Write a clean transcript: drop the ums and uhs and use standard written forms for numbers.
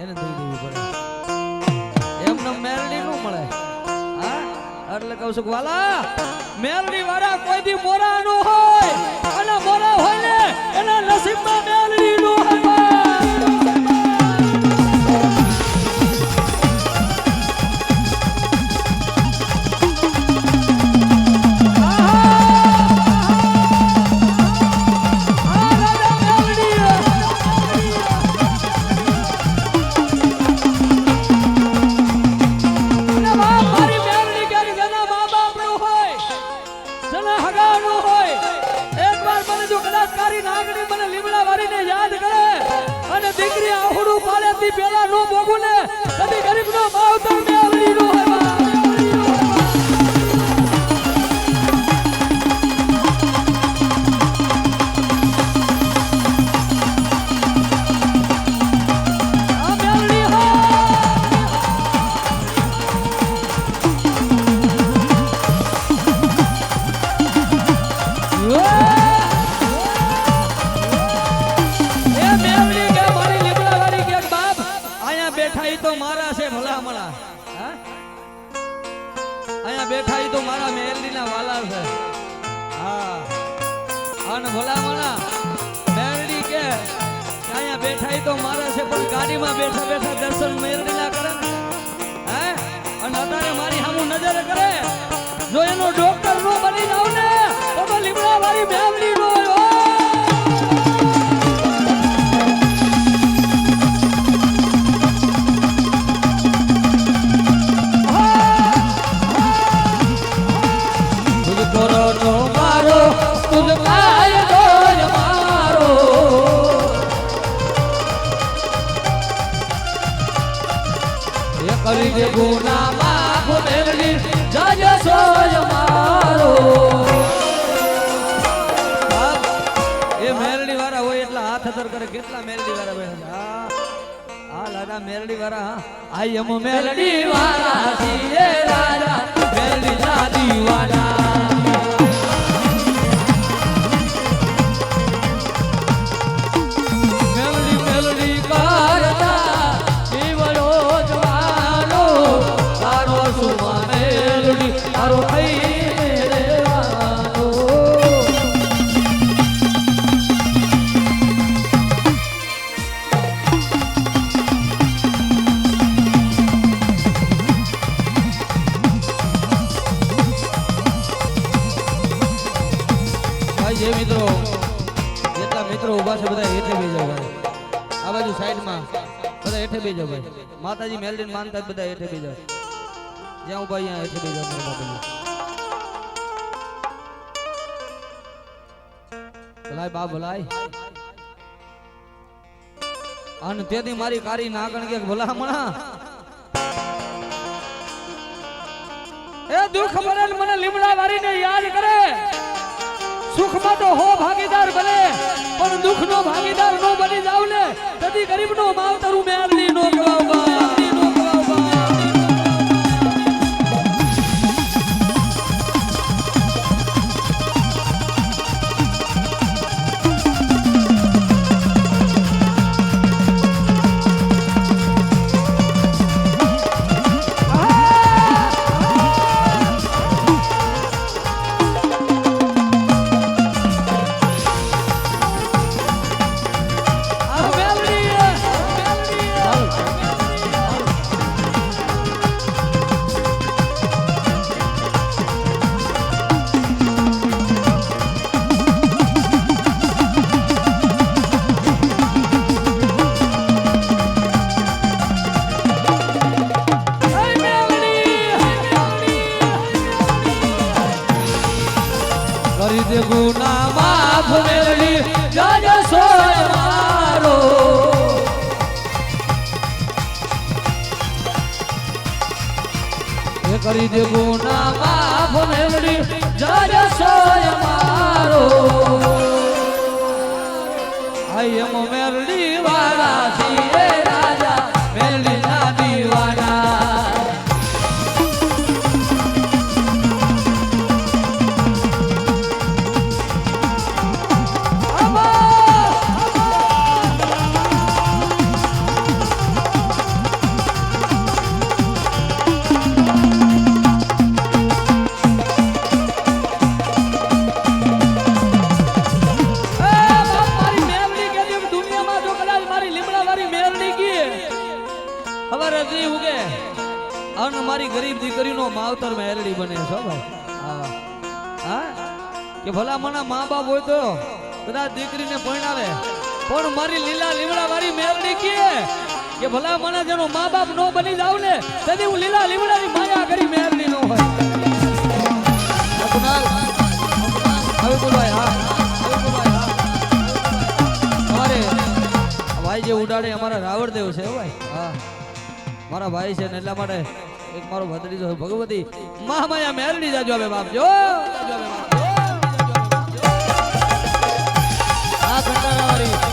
એને દઈ દેવી પડે. એમને મેલડી નું મળે. હા એટલે કહું છું વાલા મેલડી વાળા કોઈ દી મોરા નો હોય અને મોરા હોય ને એના નસીબમાં મેલડી નો હોય. દીકરી આહુડું પાલે તી પેલા નો ભોગું ને કદી ગરીબ નો માવતર મેલડી નો હોય. બેઠા તો મારા મેલડી ના વાલા છે. હા અને ભલામણા મેલડી કે અહીંયા બેઠા તો મારા છે પણ ગાડીમાં બેઠા બેઠા દર્શન મેલડી ના કરે હે અને અત્યારે મારી સામું નજર કરે જો એનો ડોક્ટર નો બની જાવ ને તો લીમડા વાળી મેલડી નો કરી દે ગુના માફ મેલડી જાજે સોય મારો. એ મેલડી વાળા હોય એટલા હાથ અધર કરે. કેટલા મેલડી વાળા બેઠા હા લાગા મેલડી વાળા હા આઈ એમ મેલડી વાળા છીએ રાજા મેલડી ના દીવાના. મેલડી મેલડી કરતા તારો ભાઈ દેવાનો ભાઈ જે મિત્રો જેટલા મિત્રો ઉભા છે બધા હેઠે બેસી જાવ ભાઈ. આ બાજુ સાઈડમાં બધા હેઠે બેસી જાવ ભાઈ. માતાજી મેલડીને માનતા બધા હેઠે બેસી જાવ. જ્યાં ઉભા અહીંયા હેઠે બેસી જાવ મારા બાપુ. ભલાય બા ભલાય અને તેથી મારી કારી નાગણ કે ભલામણા એ દુઃખ ભરે મને લીમડા વારીને યાદ કરે. સુખમાં તો હો ભાગીદાર બને પણ દુઃખ નો ભાગીદાર નો બની જાવ ને કદી ગરીબ નો માવતરું મેલડી નો કહેવાવ. કરી દે ગુના માફ મેલડી જાજે સોય મારો. એ કરી દે ગુના માફ મેલડી જાજે સોય મારો. આઈ એમ મેલડી વાળા છીએ રાજા મેલડી ના દીવાના. હવારે દી ઉગે અન મારી ગરીબ દીકરીનો માવતર મેરડી બને છો ભાઈ હા હા કે ભલા મના મા બાપ હોય તો કદાચ દીકરીને પરણાવે પણ મારી લીલા લીમડા વાળી મેરડી કે ભલા મના જેનો મા બાપ નો બની જાવ ને તેથી હું લીલા લીમડાની માયા કરી મેરડી નો હોય હવે બોલાય હા અમારે ભાઈ જે ઉડાડે અમારા રાવણદેવ છે ભાઈ હા મારા ભાઈ છે ને એટલા માટે એક મારો ભત્રીજો ભગવતી મહામાયા મેરડી જાજો હવે બાપ જો આ કંટાળાવાળી